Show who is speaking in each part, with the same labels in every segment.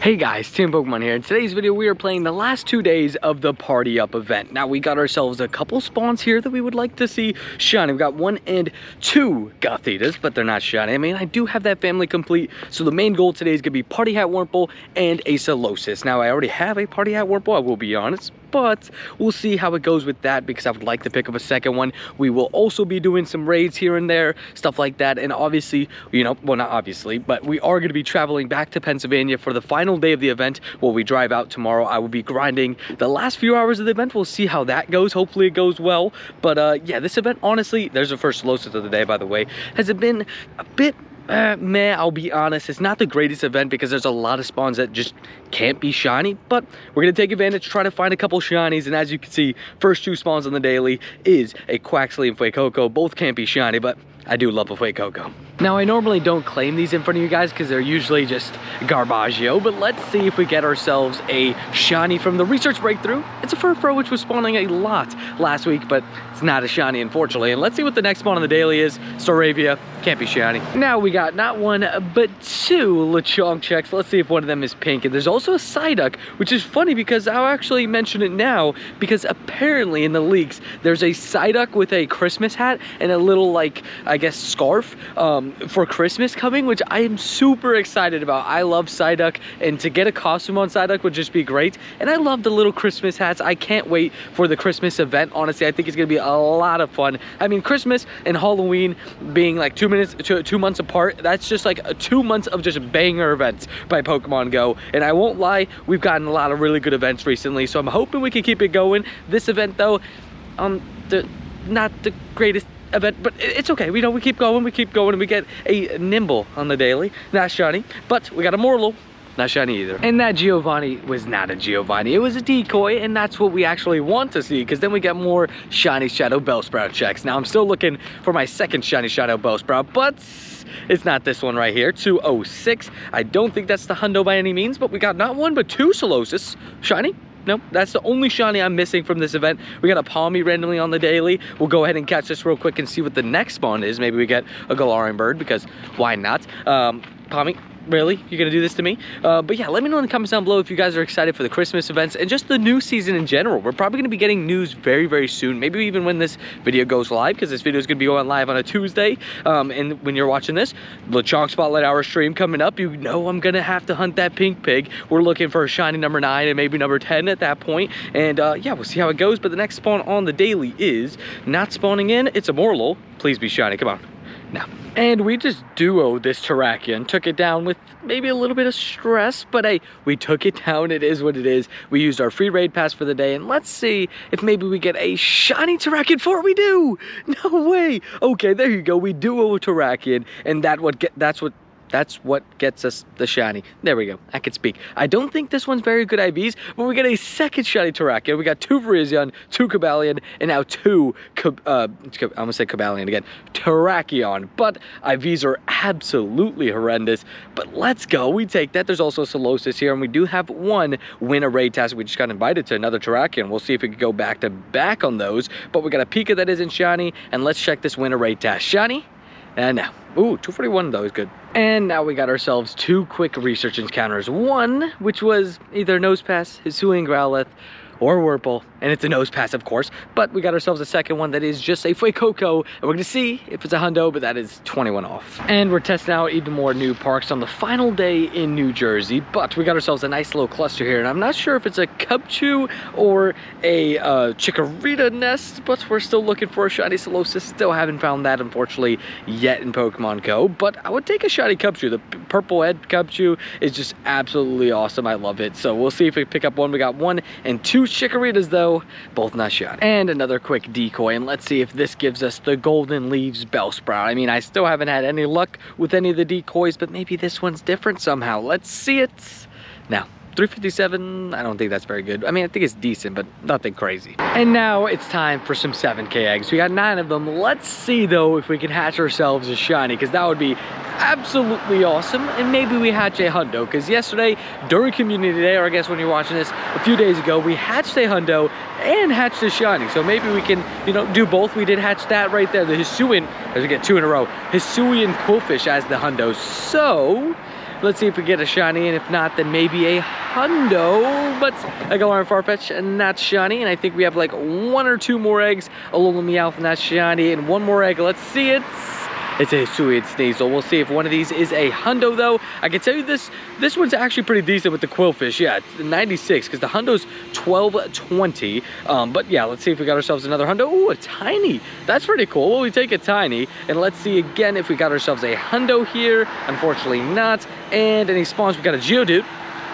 Speaker 1: Hey guys, Team Pokemon here. In today's video, we are playing the last 2 days of the Party Up event. Now, we got ourselves a couple spawns here that we would like to see shiny. We've got 1 and 2 Gothita's, but they're not shiny. I mean, I do have that family complete, so the main goal today is going to be Party Hat Wurmple and a Solosis. Now, I already have a Party Hat Wurmple, I will be honest, but we'll see how it goes with that because I would like to pick up a second one. We will also be doing some raids here and there, stuff like that, and obviously, you know, well, not obviously, but we are going to be traveling back to Pennsylvania for the final day of the event. While we drive out tomorrow, I will be grinding the last few hours of the event. We'll see how that goes. Hopefully it goes well, but yeah, this event, honestly, there's the first Solosis of the day, by the way. Has it been a bit meh? I'll be honest, it's not the greatest event because there's a lot of spawns that just can't be shiny, but we're gonna take advantage, try to find a couple shinies, and as you can see, first 2 spawns on the daily is a Quaxley and Fuecoco. Both can't be shiny, but I do love a Fuecoco. Now, I normally don't claim these in front of you guys because they're usually just Garbaggio, but let's see if we get ourselves a shiny from the research breakthrough. It's a Furfro, which was spawning a lot last week, but it's not a shiny, unfortunately. And let's see what the next spawn on the daily is. Staravia, can't be shiny. Now we got not 1, but 2 Lechonk checks. Let's see if one of them is pink. And there's also a Psyduck, which is funny because I'll actually mention it now because apparently in the leaks, there's a Psyduck with a Christmas hat and a little, like, I guess, scarf for Christmas coming, which I am super excited about. I love Psyduck, and to get a costume on Psyduck would just be great. And I love the little Christmas hats. I can't wait for the Christmas event. Honestly, I think it's gonna be a lot of fun. I mean, Christmas and Halloween being like 2 months apart, that's just like 2 months of just banger events by Pokemon Go. And I won't lie, we've gotten a lot of really good events recently, so I'm hoping we can keep it going. This event though, not the greatest event, but it's okay. We keep going, and we get a Nimble on the daily, not shiny, but we got a Morlo, not shiny either. And that Giovanni was not a Giovanni, it was a decoy, and that's what we actually want to see, because then we get more shiny Shadow Bellsprout checks. Now I'm still looking for my second shiny Shadow Bellsprout, but it's not this one right here, 206. I don't think that's the hundo by any means, but we got not 1, but 2 Solosis shiny. Nope, that's the only shiny I'm missing from this event. We got a Palmy randomly on the daily. We'll go ahead and catch this real quick and see what the next spawn is. Maybe we get a Galarian bird, because why not? Palmy, really? You're gonna do this to me? But yeah, let me know in the comments down below if you guys are excited for the Christmas events and just the new season in general. We're probably gonna be getting news very, very soon. Maybe even when this video goes live, because this video is gonna be going live on a Tuesday. And when you're watching this, Lechonk Spotlight Hour stream coming up, you know I'm gonna have to hunt that pink pig. We're looking for a shiny number 9 and maybe number 10 at that point. And yeah, we'll see how it goes. But the next spawn on the daily is not spawning in. It's a Morlo. Please be shiny, come on. Now, and we just duoed this Terrakion, took it down with maybe a little bit of stress, but hey, we took it down. It is what it is. We used our free raid pass for the day, and let's see if maybe we get a shiny Terrakion for it. We do. No way. Okay, there you go. We duo a Terrakion, and that's what gets us the shiny. There we go. I can speak. I don't think this one's very good IVs, but we get a second shiny Terrakion. We got 2 Virizion, 2 Cobalion, and now 2 I'm gonna say Cobalion again, Terrakion. But IVs are absolutely horrendous. But let's go. We take that. There's also a Solosis here, and we do have 1 win a raid task. We just got invited to another Terrakion. We'll see if we can go back to back on those. But we got a Pika that isn't shiny, and let's check this win a raid task. Shiny? And now, ooh, 241 though is good. And now we got ourselves 2 quick research encounters. 1, which was either Nosepass, Hisuian Growlithe, or Wurmple, and it's a Nosepass, of course, but we got ourselves a second one that is just a Fuecoco, and we're gonna see if it's a hundo, but that is 21 off. And we're testing out even more new parks on the final day in New Jersey, but we got ourselves a nice little cluster here, and I'm not sure if it's a Cubchoo or a Chikorita nest, but we're still looking for a shiny Solosis. Still haven't found that, unfortunately, yet in Pokemon Go, but I would take a shiny Cubchoo. The purple head Cubchoo is just absolutely awesome. I love it. So we'll see if we pick up one. We got 1 and 2 Chikoritas though, both not shiny. And another quick decoy, and let's see if this gives us the Golden Leaves Bellsprout. I mean, I still haven't had any luck with any of the decoys, but maybe this one's different somehow. Let's see it. Now, 357, I don't think that's very good. I mean, I think it's decent, but nothing crazy. And now it's time for some 7K eggs. We got 9 of them. Let's see though if we can hatch ourselves a shiny, because that would be absolutely awesome. And maybe we hatch a hundo, because yesterday during community day, or I guess when you're watching this a few days ago, we hatched a hundo and hatched a shiny. So maybe we can, you know, do both. We did hatch that right there, the Hisuian, as we get 2 in a row, Hisuian Quillfish as the hundo. So Let's see if we get a shiny, and if not, then maybe a hundo. But I go on Farfetch, and not shiny. And I think we have like 1 or 2 more eggs. Alola Meowth, not shiny, and 1 more egg. Let's see it. It's a Hisuian Sneasel. We'll see if one of these is a hundo, though. I can tell you this one's actually pretty decent with the Quillfish. Yeah, it's 96, because the hundo's 1220. But yeah, let's see if we got ourselves another hundo. Ooh, a tiny. That's pretty cool. Well, we take a tiny, and let's see again if we got ourselves a hundo here. Unfortunately not. And any spawns, we got a Geodude.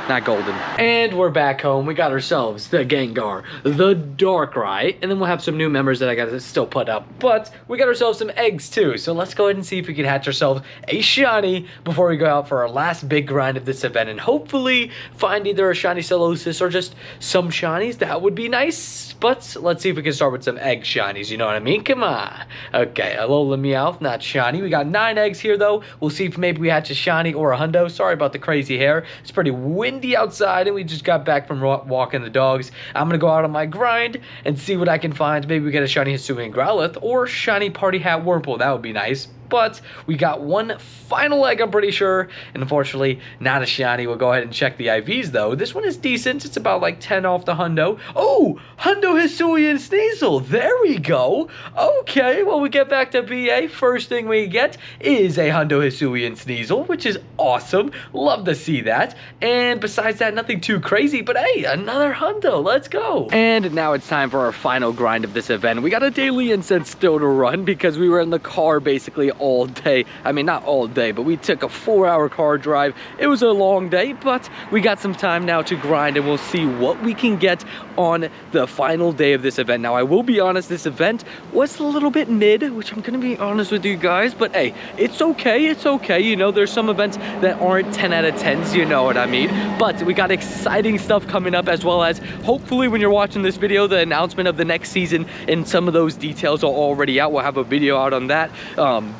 Speaker 1: Not golden. And we're back home. We got ourselves the Gengar, the Darkrai, and then we'll have some new members that I gotta still put up. But we got ourselves some eggs too. So let's go ahead and see if we can hatch ourselves a shiny before we go out for our last big grind of this event, and hopefully find either a shiny Solosis or just some shinies. That would be nice. But let's see if we can start with some egg shinies, you know what I mean? Come on. Okay, Alola Meowth, not shiny. We got 9 eggs here though. We'll see if maybe we hatch a shiny or a hundo. Sorry about the crazy hair. It's pretty windy outside, and we just got back from walking the dogs. I'm gonna go out on my grind and see what I can find. Maybe we get a shiny Hisuian Growlithe or shiny Party Hat Wurmple. That would be nice. But we got 1 final egg, I'm pretty sure, and unfortunately not a shiny. We'll go ahead and check the IVs though. This one is decent. It's about like 10 off the hundo. Oh, hundo Hisuian Sneasel. There we go. Okay, well, we get back to BA. First thing we get is a hundo Hisuian Sneasel, which is awesome. Love to see that. And besides that, nothing too crazy, but hey, another hundo. Let's go. And now it's time for our final grind of this event. We got a daily incense still to run because we were in the car basically all day. I mean, not all day, but we took a 4-hour car drive. It was a long day, but we got some time now to grind, and we'll see what we can get on the final day of this event. Now, I will be honest, this event was a little bit mid, which I'm gonna be honest with you guys, but hey, it's okay. It's okay. You know, there's some events that aren't 10 out of 10s, you know what I mean? But we got exciting stuff coming up, as well as hopefully when you're watching this video, the announcement of the next season and some of those details are already out. We'll have a video out on that.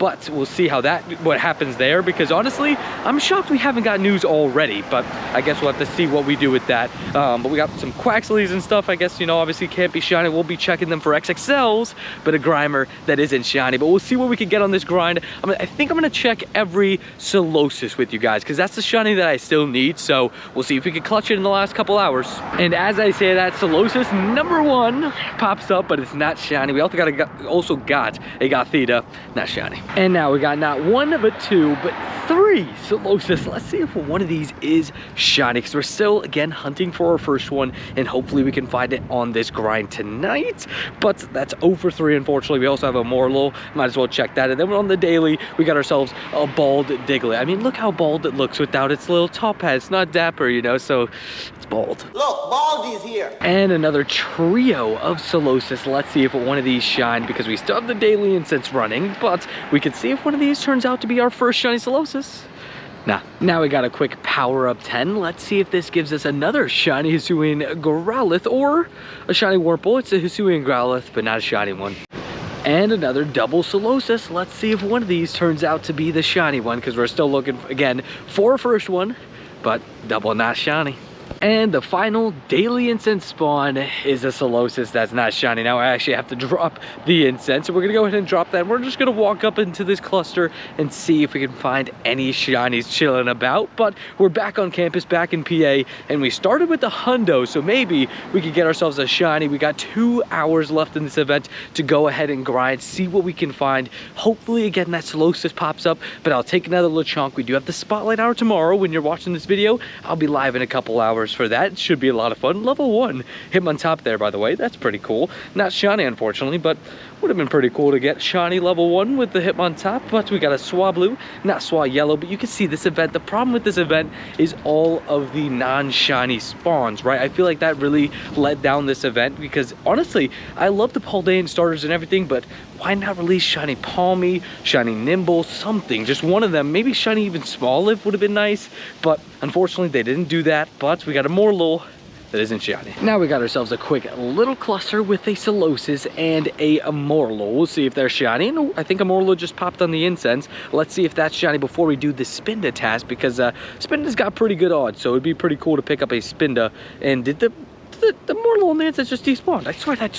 Speaker 1: But we'll see what happens there, because honestly, I'm shocked we haven't got news already, but I guess we'll have to see what we do with that. But we got some Quaxleys and stuff. I guess, you know, obviously can't be shiny. We'll be checking them for XXLs, but a Grimer that isn't shiny. But we'll see what we can get on this grind. I think I'm gonna check every Solosis with you guys, because that's the shiny that I still need. So we'll see if we can clutch it in the last couple hours. And as I say that, Solosis number 1 pops up, but it's not shiny. We also got a Gothita, not shiny. And now we got not 1, but 2, but 3 Solosis. Let's see if one of these is shiny, because we're still, again, hunting for our first one, and hopefully we can find it on this grind tonight. But that's 0 for 3, unfortunately. We also have a Morlo. Might as well check that. And then on the daily, we got ourselves a bald Diglett. I mean, look how bald it looks without its little top hat. It's not dapper, you know, so it's bald.
Speaker 2: Look, Baldy's here.
Speaker 1: And another trio of Solosis. Let's see if one of these shine, because we still have the daily incense running, but we can see if one of these turns out to be our first shiny Solosis. Nah. Now we got a quick power up 10. Let's see if this gives us another shiny Hisuian Growlithe or a shiny Wurmple. It's a Hisuian Growlithe, but not a shiny one. And another double Solosis. Let's see if one of these turns out to be the shiny one, because we're still looking, again, for a first one, but double not shiny. And the final daily incense spawn is a Solosis that's not shiny. Now I actually have to drop the incense, so we're gonna go ahead and drop that. We're just gonna walk up into this cluster and see if we can find any shinies chilling about. But we're back on campus, back in PA, and we started with the hundo, so maybe we could get ourselves a shiny. We got 2 hours left in this event to go ahead and grind, see what we can find. Hopefully again that Solosis pops up, but I'll take another little chunk. We do have the spotlight hour tomorrow. When you're watching this video, I'll be live in a couple hours for that. It should be a lot of fun. Level 1 him on top there, by the way. That's pretty cool. Not shiny, unfortunately, but would have been pretty cool to get shiny level 1 with the hip on top. But we got a Swablu, not Swayellow, but you can see this event. The problem with this event is all of the non-shiny spawns, right? I feel like that really let down this event, because honestly, I love the Paldean starters and everything, but why not release shiny Palmy, shiny Nimble, something, just one of them. Maybe shiny even Smoliv would have been nice, but unfortunately they didn't do that. But we got a Morlo that isn't shiny. Now we got ourselves a quick little cluster with a Solosis and a Morlo. We'll see if they're shiny. And I think a Morlo just popped on the incense. Let's see if that's shiny before we do the Spinda task, because Spinda's got pretty good odds, so it'd be pretty cool to pick up a Spinda. And did the Morlo on the incense just despawned? I swear that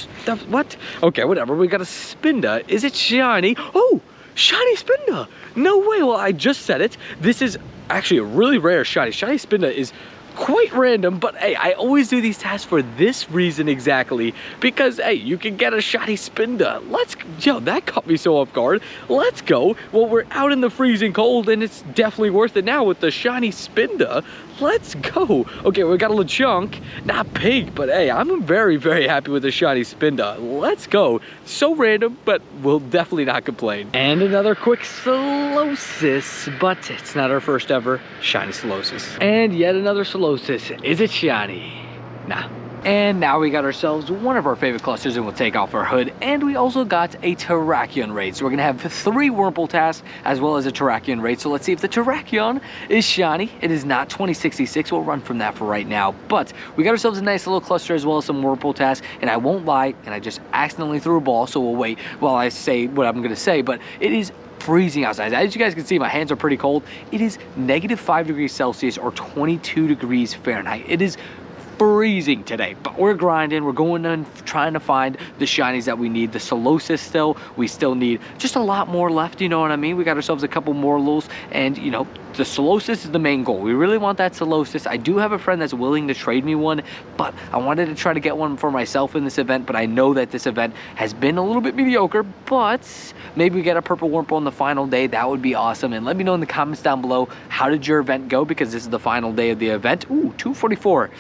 Speaker 1: what? Okay, whatever. We got a Spinda. Is it shiny? Oh, shiny Spinda. No way. Well, I just said it. This is actually a really rare shiny. Shiny Spinda is quite random, but hey, I always do these tasks for this reason exactly, because hey, you can get a shiny Spinda. Yo, that caught me so off guard. Let's go. Well, we're out in the freezing cold and it's definitely worth it now with the shiny Spinda. Let's go. Okay, we got a Lechonk, not pink, but hey, I'm very, very happy with the shiny Spinda. Let's go. So random, but we'll definitely not complain. And another quick Solosis, but it's not our first ever shiny Solosis. And yet another Solosis. Is it shiny? Nah. And now we got ourselves one of our favorite clusters, and we'll take off our hood. And we also got a Terrakion raid. So we're gonna have 3 Wurmple tasks as well as a Terrakion raid. So let's see if the Terrakion is shiny. It is not 2066. We'll run from that for right now. But we got ourselves a nice little cluster as well as some Wurmple tasks. And I won't lie, and I just accidentally threw a ball. So we'll wait while I say what I'm gonna say. But it is freezing outside. As you guys can see, my hands are pretty cold. It is -5 degrees Celsius or 22 degrees Fahrenheit. It is freezing today, but we're grinding. We're going and trying to find the shinies that we need. The Solosis still, we still need just a lot more left, you know what I mean? We got ourselves a couple more lulls, and you know, the Solosis is the main goal. We really want that Solosis. I do have a friend that's willing to trade me one, but I wanted to try to get one for myself in this event, but I know that this event has been a little bit mediocre, but maybe we get a purple Wurmple on the final day. That would be awesome. And let me know in the comments down below, how did your event go? Because this is the final day of the event. Ooh, 244.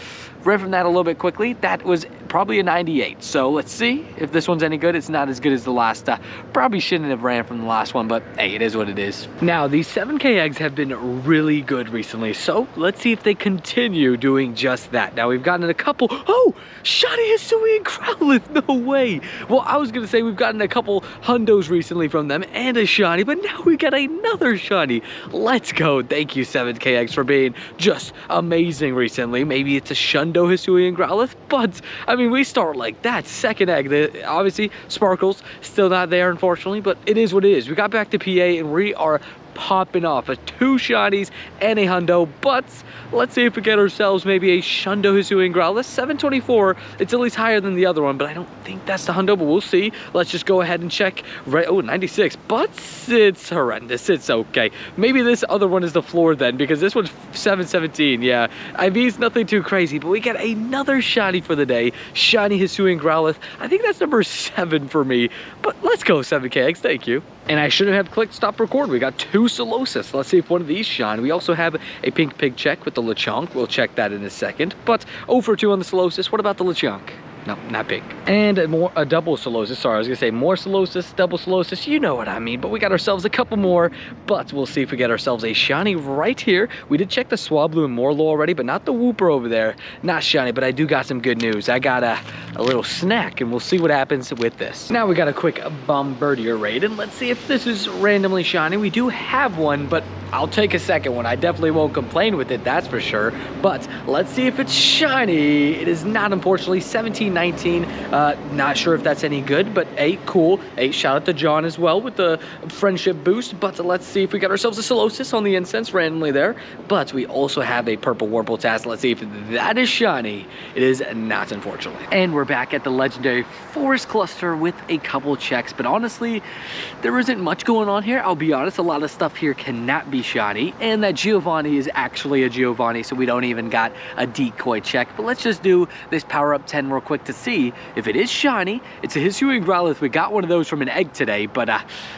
Speaker 1: Read from that a little bit quickly. That was probably a 98. So let's see if this one's any good. It's not as good as the last. Probably shouldn't have ran from the last one, but hey, it is what it is. Now, these 7K eggs have been really good recently, so let's see if they continue doing just that. Now, we've gotten a couple. Oh, shiny Hisui and Growlithe. No way. Well, I was going to say we've gotten a couple hundos recently from them and a shiny, but now we got another shiny. Let's go. Thank you, 7K eggs, for being just amazing recently. Maybe it's a Shundo Hisui and Growlithe, but I mean, we start like that. Second egg, obviously Sparkle's still not there, unfortunately, but it is what it is. We got back to PA and we are popping off of 2 shinies and a hundo, but let's see if we get ourselves maybe a Shundo Hisui and Growlithe. 724, it's at least higher than the other one, but I don't think that's the hundo, but we'll see. Let's just go ahead and check. Right, oh, 96, but it's horrendous. It's okay. Maybe this other one is the floor then, because this one's 717. Yeah, I mean, it's nothing too crazy, but we get another shiny for the day. Shiny Hisui and Growlithe. I think that's number 7 for me, but let's go, 7K eggs. Thank you. And I shouldn't have clicked stop record. We got 2 Solosis. Let's see if one of these shine. We also have a pink pig check with the Lechonk. We'll check that in a second. But 0 for 2 on the Solosis. What about the Lechonk? No, not pink. And a double Solosis. Sorry, I was gonna say more Solosis, double Solosis. You know what I mean. But we got ourselves a couple more. But we'll see if we get ourselves a shiny right here. We did check the Swablu and Morlo already, but not the Wooper over there. Not shiny, but I do got some good news. I got a little snack, and we'll see what happens with this. Now we got a quick Bombardier raid, and let's see if this is randomly shiny. We do have one, but I'll take a second one. I definitely won't complain with it, that's for sure. But let's see if it's shiny. It is not, unfortunately. 1719. Not sure if that's any good, but hey, cool. Hey, shout out to John as well with the friendship boost. But let's see if we got ourselves a Solosis on the incense randomly there. But we also have a purple Wurmple task. Let's see if that is shiny. It is not, unfortunately. And we're back at the legendary forest cluster with a couple checks. But honestly, there isn't much going on here. I'll be honest, a lot of stuff here cannot be shiny, and that Giovanni is actually a Giovanni, so we don't even got a decoy check. But let's just do this power up 10 real quick to see if it is shiny. It's a Hisui and Growlithe. We got one of those from an egg today, but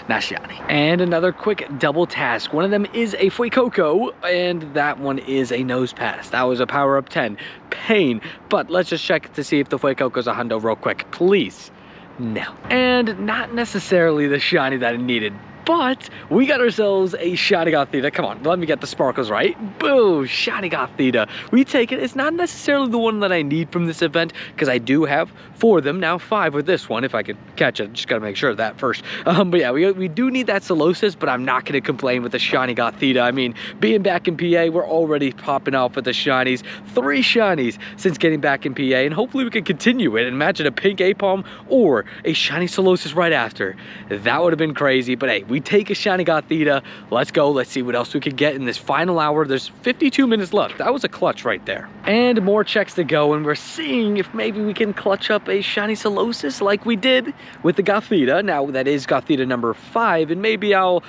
Speaker 1: not shiny. And another quick double task. One of them is a Fuecoco, and that one is a nose pass. That was a power up 10. Pain. But let's just check to see if the Fuecoco's a hundo real quick, please. No. And not necessarily the shiny that it needed. But we got ourselves a shiny Gothita. Come on, let me get the sparkles right. Boom, shiny Gothita. We take it. It's not necessarily the one that I need from this event, because I do have 4 of them, now 5 with this one, if I could catch it. Just gotta make sure of that first. But yeah, we do need that Solosis, but I'm not gonna complain with the shiny Gothita. I mean, being back in PA, we're already popping off with the shinies. 3 shinies since getting back in PA, and hopefully we can continue it. Imagine a pink Apom or a shiny Solosis right after. That would have been crazy, but hey, we we take a shiny Gothita. Let's go. Let's see what else we could get in this final hour. There's 52 minutes left. That was a clutch right there. And more checks to go, and we're seeing if maybe we can clutch up a shiny Solosis like we did with the Gothita. Now, that is Gothita number 5, and maybe I'll,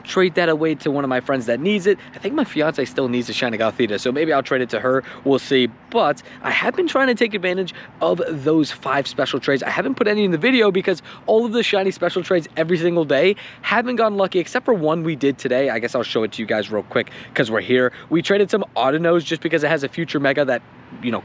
Speaker 1: trade that away to one of my friends that needs it. I think my fiance still needs a shiny Gothita, so maybe I'll trade it to her. We'll see. But I have been trying to take advantage of those 5 special trades. I haven't put any in the video because all of the shiny special trades every single day haven't gotten lucky, except for one we did today. I guess I'll show it to you guys real quick because we're here. We traded some Autonos just because it has a future mega that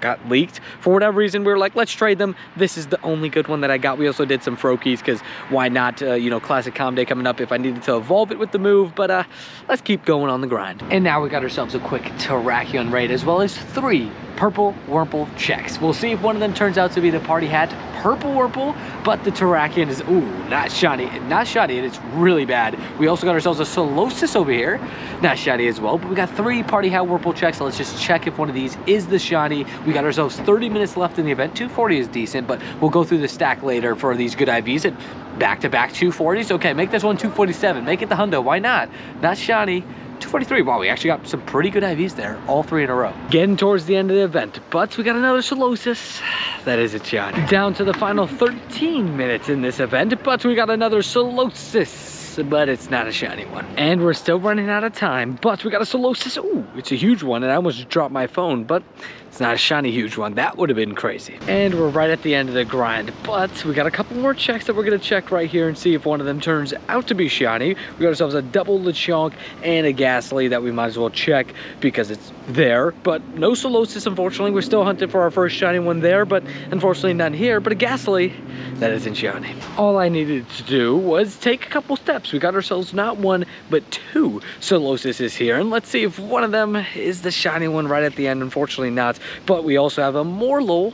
Speaker 1: got leaked. For whatever reason, we were like, let's trade them. This is the only good one that I got. We also did some Froakies because why not, Classic Com Day coming up if I needed to evolve it with the move, but let's keep going on the grind. And now we got ourselves a quick Terrakion raid as well as 3 purple Wurmple checks. We'll see if one of them turns out to be the party hat purple Wurmple, but the Terrakion is, not shiny. Not shiny, and it's really bad. We also got ourselves a Solosis over here. Not shiny as well, but we got 3 party hat Wurmple checks, so let's just check if one of these is the shiny. We got ourselves 30 minutes left in the event. 240 is decent, but we'll go through the stack later for these good IVs. And back-to-back 240s. Okay, make this one 247. Make it the hundo. Why not? Not shiny. 243. Wow, we actually got some pretty good IVs there, all 3 in a row. Getting towards the end of the event, but we got another Solosis. That is a shiny. Down to the final 13 minutes in this event, but we got another Solosis. But it's not a shiny one. And we're still running out of time, but we got a Solosis. Ooh, it's a huge one, and I almost dropped my phone, but it's not a shiny huge one. That would have been crazy. And we're right at the end of the grind, but we got a couple more checks that we're gonna check right here and see if one of them turns out to be shiny. We got ourselves a double Lechonk and a Ghastly that we might as well check because it's there, but no Solosis, unfortunately. We're still hunting for our first shiny one there, but unfortunately none here. But a Ghastly that isn't shiny. All I needed to do was take a couple steps. We got ourselves not 1 but 2 Solosises here, and let's see if one of them is the shiny one right at the end. Unfortunately not, but we also have a Morlul.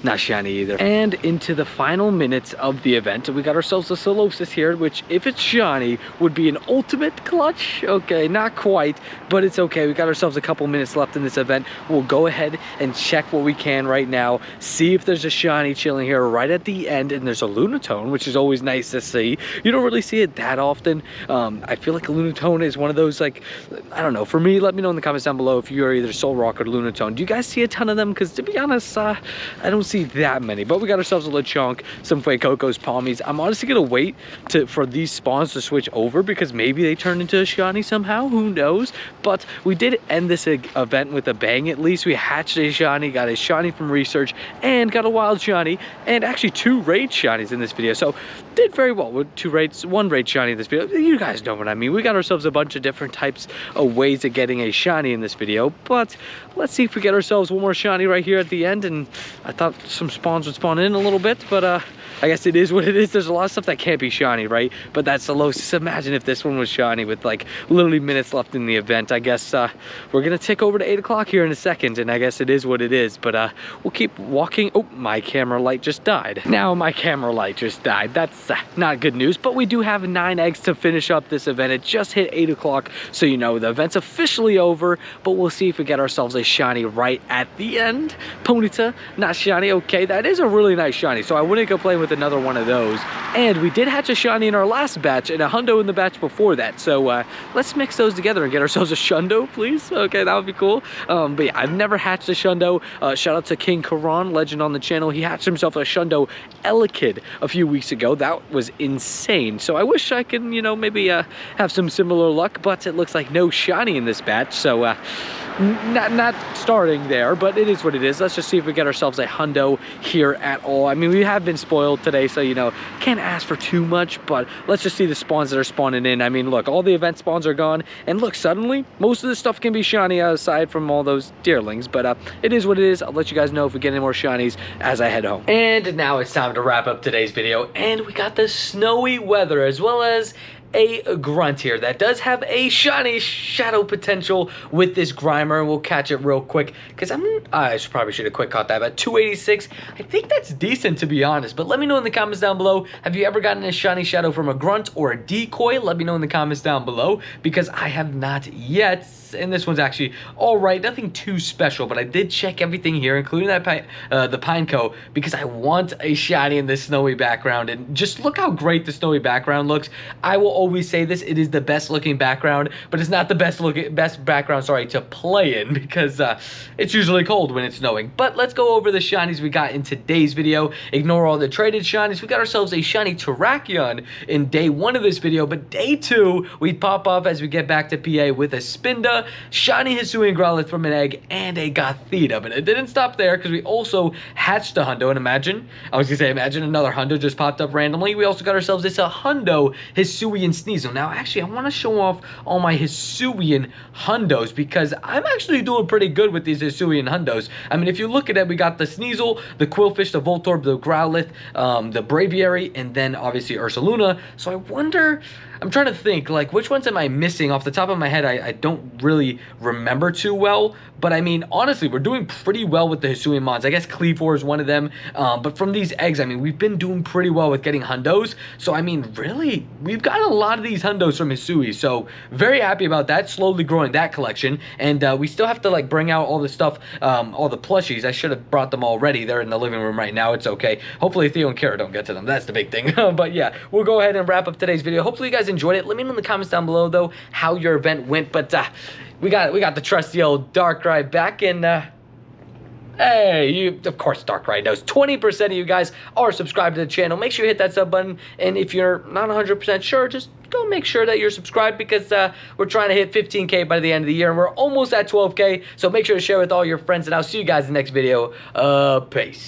Speaker 1: Not shiny either. And into the final minutes of the event, we got ourselves a Solosis here, which if it's shiny would be an ultimate clutch. Okay, not quite, but it's okay. We got ourselves a couple minutes left in this event. We'll go ahead and check what we can right now, see if there's a shiny chilling here right at the end. And there's a Lunatone, which is always nice to see. You don't really see it that often. I feel like a Lunatone is one of those, like, I don't know, for me, let me know in the comments down below if you're either Solrock or Lunatone. Do you guys see a ton of them? Because to be honest, I don't see that many, but we got ourselves a Lechonk, some Fuecocos, Palmies. I'm honestly gonna wait for these spawns to switch over because maybe they turn into a shiny somehow, who knows. But we did end this event with a bang. At least we hatched a shiny, got a shiny from research, and got a wild shiny, and actually 2 raid shinies in this video. So did very well with 2 raids, 1 raid shiny in this video. You guys know what I mean. We got ourselves a bunch of different types of ways of getting a shiny in this video, but let's see if we get ourselves one more shiny right here at the end. And I thought some spawns would spawn in a little bit, but I guess it is what it is. There's a lot of stuff that can't be shiny, right? But that's the lowest. Imagine if this one was shiny with like literally minutes left in the event. I guess we're gonna tick over to 8 o'clock here in a second, and I guess it is what it is, but we'll keep walking. Oh, my camera light just died. Now my camera light just died. That's not good news, but we do have 9 eggs to finish up this event. It just hit 8 o'clock, so you know the event's officially over, but we'll see if we get ourselves a shiny right at the end. Ponyta, not shiny. Okay, that is a really nice shiny, so I wouldn't complain with another one of those. And we did hatch a shiny in our last batch and a hundo in the batch before that, so let's mix those together and get ourselves a shundo, please. Okay, that would be cool. But yeah, I've never hatched a shundo. Shout out to King Karan, legend on the channel. He hatched himself a shundo Elekid a few weeks ago. That was insane. So I wish I could, you know, maybe have some similar luck, but it looks like no shiny in this batch, so not starting there, but it is what it is. Let's just see if we get ourselves a hundo here at all. I mean, we have been spoiled today, so you know, can't ask for too much, but let's just see the spawns that are spawning in. I mean, look, all the event spawns are gone, and look, suddenly most of this stuff can be shiny aside from all those deerlings, but it is what it is. I'll let you guys know if we get any more shinies as I head home. And now it's time to wrap up today's video, and we got the snowy weather as well as a grunt here that does have a shiny shadow potential with this Grimer. We'll catch it real quick because I probably should have quick caught that, but 286, I think that's decent to be honest. But let me know in the comments down below, have you ever gotten a shiny shadow from a grunt or a decoy? Let me know in the comments down below because I have not yet. and this one's actually all right. Nothing too special, but I did check everything here, including that the Pineco, because I want a shiny in this snowy background. And just look how great the snowy background looks. I will always say this: it is the best looking background, but it's not the best background, sorry, to play in, because it's usually cold when it's snowing. But let's go over the shinies we got in today's video. Ignore all the traded shinies. We got ourselves a shiny Terrakion in day 1 of this video, but day 2 we pop off as we get back to PA with a Spinda, shiny Hisuian Growlithe from an egg, and a Gothita. But it didn't stop there, because we also hatched a Hundo, and imagine another Hundo just popped up randomly. We also got ourselves this Hundo Hisuian Sneasel. Now actually I want to show off all my Hisuian Hundos, because I'm actually doing pretty good with these Hisuian Hundos. I mean, if you look at it, we got the Sneasel, the Quillfish, the Voltorb, the Growlithe, the Braviary, and then obviously Ursaluna. So I wonder, I'm trying to think, like, which ones am I missing? Off the top of my head, I don't really remember too well. But I mean, honestly, we're doing pretty well with the Hisuian Mons. I guess Cleavor is one of them. But from these eggs, I mean, we've been doing pretty well with getting Hundos. So I mean, really, we've got a lot of these Hundos from Hisui. So very happy about that. Slowly growing that collection. And we still have to, like, bring out all the stuff, all the plushies. I should have brought them already. They're in the living room right now. It's okay. Hopefully Theo and Kara don't get to them. That's the big thing. But yeah, we'll go ahead and wrap up today's video. Hopefully you guys enjoyed it. Let me know in the comments down below, though, how your event went. But we got the trusty old Darkrai back, and hey, of course Darkrai knows 20% of you guys are subscribed to the channel. Make sure you hit that sub button, and if you're not 100% sure, just go make sure that you're subscribed, because we're trying to hit 15K by the end of the year, and we're almost at 12K. So make sure to share with all your friends, and I'll see you guys in the next video. Peace.